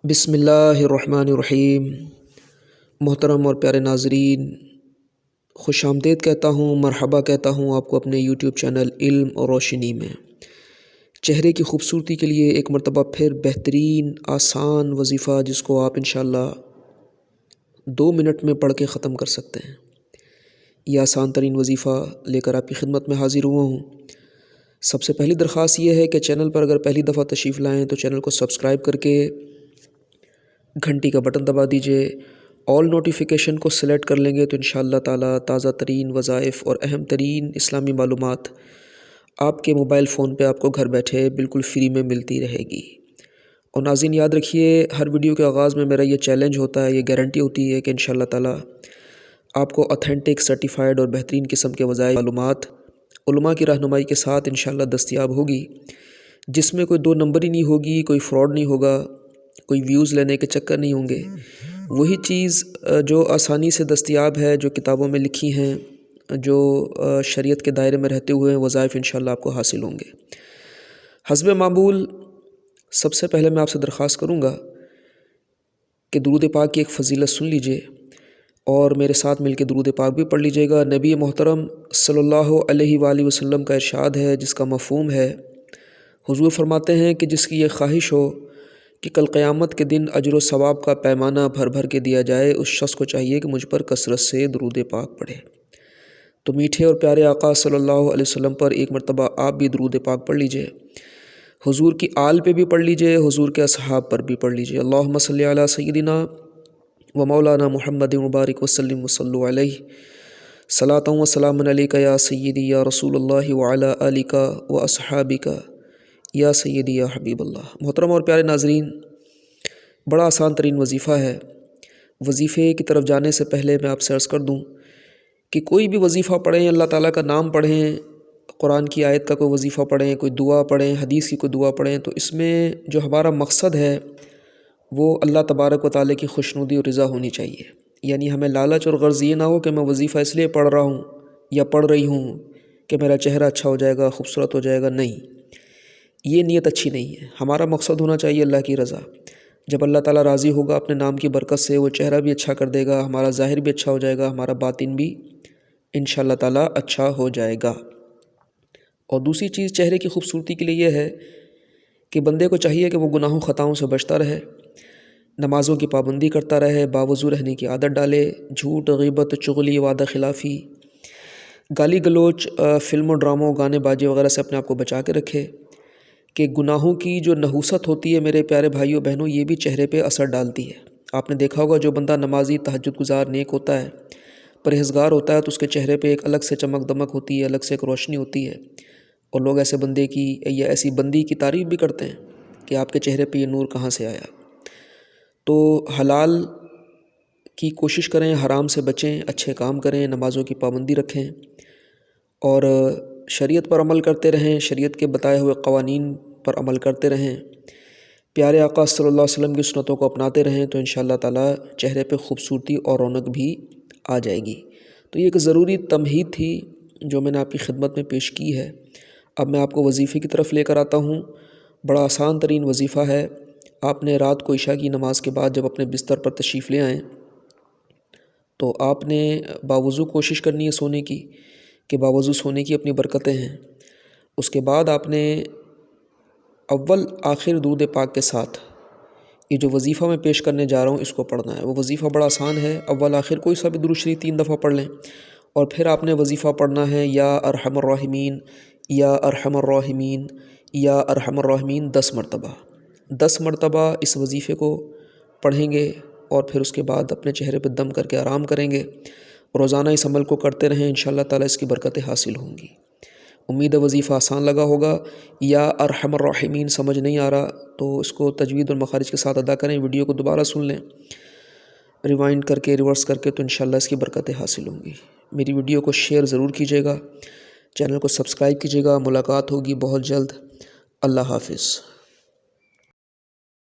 بسم اللہ الرحمن الرحیم۔ محترم اور پیارے ناظرین، خوش آمدید کہتا ہوں، مرحبا کہتا ہوں آپ کو اپنے یوٹیوب چینل علم اور روشنی میں۔ چہرے کی خوبصورتی کے لیے ایک مرتبہ پھر بہترین آسان وظیفہ جس کو آپ انشاءاللہ 2 منٹ میں پڑھ کے ختم کر سکتے ہیں، یہ آسان ترین وظیفہ لے کر آپ کی خدمت میں حاضر ہوا ہوں۔ سب سے پہلی درخواست یہ ہے کہ چینل پر اگر پہلی دفعہ تشریف لائیں تو چینل کو سبسکرائب کر کے گھنٹی کا بٹن دبا دیجئے، آل نوٹیفیکیشن کو سلیکٹ کر لیں گے تو انشاءاللہ تعالی تازہ ترین وظائف اور اہم ترین اسلامی معلومات آپ کے موبائل فون پہ آپ کو گھر بیٹھے بالکل فری میں ملتی رہے گی۔ اور ناظرین یاد رکھیے، ہر ویڈیو کے آغاز میں میرا یہ چیلنج ہوتا ہے، یہ گارنٹی ہوتی ہے کہ انشاءاللہ تعالی آپ کو اتھینٹک، سرٹیفائیڈ اور بہترین قسم کے وظائف معلومات علماء کی رہنمائی کے ساتھ انشاءاللہ دستیاب ہوگی، جس میں کوئی 2 نمبر ہی نہیں ہوگی، کوئی فراڈ نہیں ہوگا، کوئی ویوز لینے کے چکر نہیں ہوں گے۔ وہی چیز جو آسانی سے دستیاب ہے، جو کتابوں میں لکھی ہیں، جو شریعت کے دائرے میں رہتے ہوئے وظائف انشاءاللہ آپ کو حاصل ہوں گے۔ حسب معمول سب سے پہلے میں آپ سے درخواست کروں گا کہ درود پاک کی ایک فضیلت سن لیجئے اور میرے ساتھ مل کے درود پاک بھی پڑھ لیجئے گا۔ نبی محترم صلی اللہ علیہ وآلہ وسلم کا ارشاد ہے، جس کا مفہوم ہے، حضور فرماتے ہیں کہ جس کی یہ خواہش ہو کہ کل قیامت کے دن اجر و ثواب کا پیمانہ بھر بھر کے دیا جائے، اس شخص کو چاہیے کہ مجھ پر کثرت سے درود پاک پڑھے۔ تو میٹھے اور پیارے آقا صلی اللہ علیہ وسلم پر ایک مرتبہ آپ بھی درود پاک پڑھ لیجئے، حضور کی آل پہ بھی پڑھ لیجئے، حضور کے اصحاب پر بھی پڑھ لیجئے۔ اللہم صلی علی سیدنا و مولانا محمد مبارک وسلم وصلو علیہ صلاۃ و سلام علیک یا سیدی یا رسول اللہ وعلی آلک و اصحابک یا سیدی یا حبیب اللہ۔ محترم اور پیارے ناظرین، بڑا آسان ترین وظیفہ ہے۔ وظیفے کی طرف جانے سے پہلے میں آپ سے عرض کر دوں کہ کوئی بھی وظیفہ پڑھیں، اللہ تعالیٰ کا نام پڑھیں، قرآن کی آیت کا کوئی وظیفہ پڑھیں، کوئی دعا پڑھیں، حدیث کی کوئی دعا پڑھیں، تو اس میں جو ہمارا مقصد ہے وہ اللہ تبارک و تعالیٰ کی خوشنودی اور رضا ہونی چاہیے۔ یعنی ہمیں لالچ اور غرض یہ نہ ہو کہ میں وظیفہ اس لیے پڑھ رہا ہوں یا پڑھ رہی ہوں کہ میرا چہرہ اچھا ہو جائے گا، خوبصورت ہو جائے گا، نہیں، یہ نیت اچھی نہیں ہے۔ ہمارا مقصد ہونا چاہیے اللہ کی رضا۔ جب اللہ تعالیٰ راضی ہوگا اپنے نام کی برکت سے، وہ چہرہ بھی اچھا کر دے گا، ہمارا ظاہر بھی اچھا ہو جائے گا، ہمارا باطن بھی انشاءاللہ تعالیٰ اچھا ہو جائے گا۔ اور دوسری چیز چہرے کی خوبصورتی کے لیے یہ ہے کہ بندے کو چاہیے کہ وہ گناہوں خطاؤں سے بچتا رہے، نمازوں کی پابندی کرتا رہے، باوضو رہنے کی عادت ڈالے، جھوٹ، غیبت، چغلی، وعدہ خلافی، گالی گلوچ، فلم و ڈراموں، گانے باجے وغیرہ سے اپنے آپ کو بچا کے رکھے، کہ گناہوں کی جو نحوست ہوتی ہے میرے پیارے بھائیوں بہنوں، یہ بھی چہرے پہ اثر ڈالتی ہے۔ آپ نے دیکھا ہوگا جو بندہ نمازی، تہجد گزار، نیک ہوتا ہے، پرہیزگار ہوتا ہے، تو اس کے چہرے پہ ایک الگ سے چمک دمک ہوتی ہے، الگ سے ایک روشنی ہوتی ہے، اور لوگ ایسے بندے کی یا ایسی بندی کی تعریف بھی کرتے ہیں کہ آپ کے چہرے پہ یہ نور کہاں سے آیا۔ تو حلال کی کوشش کریں، حرام سے بچیں، اچھے کام کریں، نمازوں کی پابندی رکھیں اور شریعت پر عمل کرتے رہیں، شریعت کے بتائے ہوئے قوانین پر عمل کرتے رہیں، پیارے آقا صلی اللہ علیہ وسلم کی سنتوں کو اپناتے رہیں، تو انشاءاللہ تعالیٰ چہرے پہ خوبصورتی اور رونق بھی آ جائے گی۔ تو یہ ایک ضروری تمہید تھی جو میں نے آپ کی خدمت میں پیش کی ہے۔ اب میں آپ کو وظیفے کی طرف لے کر آتا ہوں۔ بڑا آسان ترین وظیفہ ہے۔ آپ نے رات کو عشاء کی نماز کے بعد جب اپنے بستر پر تشریف لے آئیں تو آپ نے باوضو کوشش کرنی ہے سونے کی، کہ باوضو سونے کی اپنی برکتیں ہیں۔ اس کے بعد آپ نے اول آخر درود پاک کے ساتھ یہ جو وظیفہ میں پیش کرنے جا رہا ہوں اس کو پڑھنا ہے۔ وہ وظیفہ بڑا آسان ہے، اول آخر کوئی سا بھی درود شریف 3 دفعہ پڑھ لیں، اور پھر آپ نے وظیفہ پڑھنا ہے یا ارحم الراحمین یا ارحم الراحمین یا ارحم الراحمین 10 مرتبہ۔ 10 مرتبہ اس وظیفے کو پڑھیں گے اور پھر اس کے بعد اپنے چہرے پہ دم کر کے آرام کریں گے۔ روزانہ اس عمل کو کرتے رہیں، انشاءاللہ تعالیٰ اس کی برکتیں حاصل ہوں گی۔ امید ہے وظیفہ آسان لگا ہوگا۔ یا ارحم الراحمین سمجھ نہیں آ رہا تو اس کو تجوید اور مخارج کے ساتھ ادا کریں، ویڈیو کو دوبارہ سن لیں ریوائنڈ کر کے، ریورس کر کے، تو انشاءاللہ اس کی برکتیں حاصل ہوں گی۔ میری ویڈیو کو شیئر ضرور کیجیے گا، چینل کو سبسکرائب کیجیے گا۔ ملاقات ہوگی بہت جلد۔ اللہ حافظ۔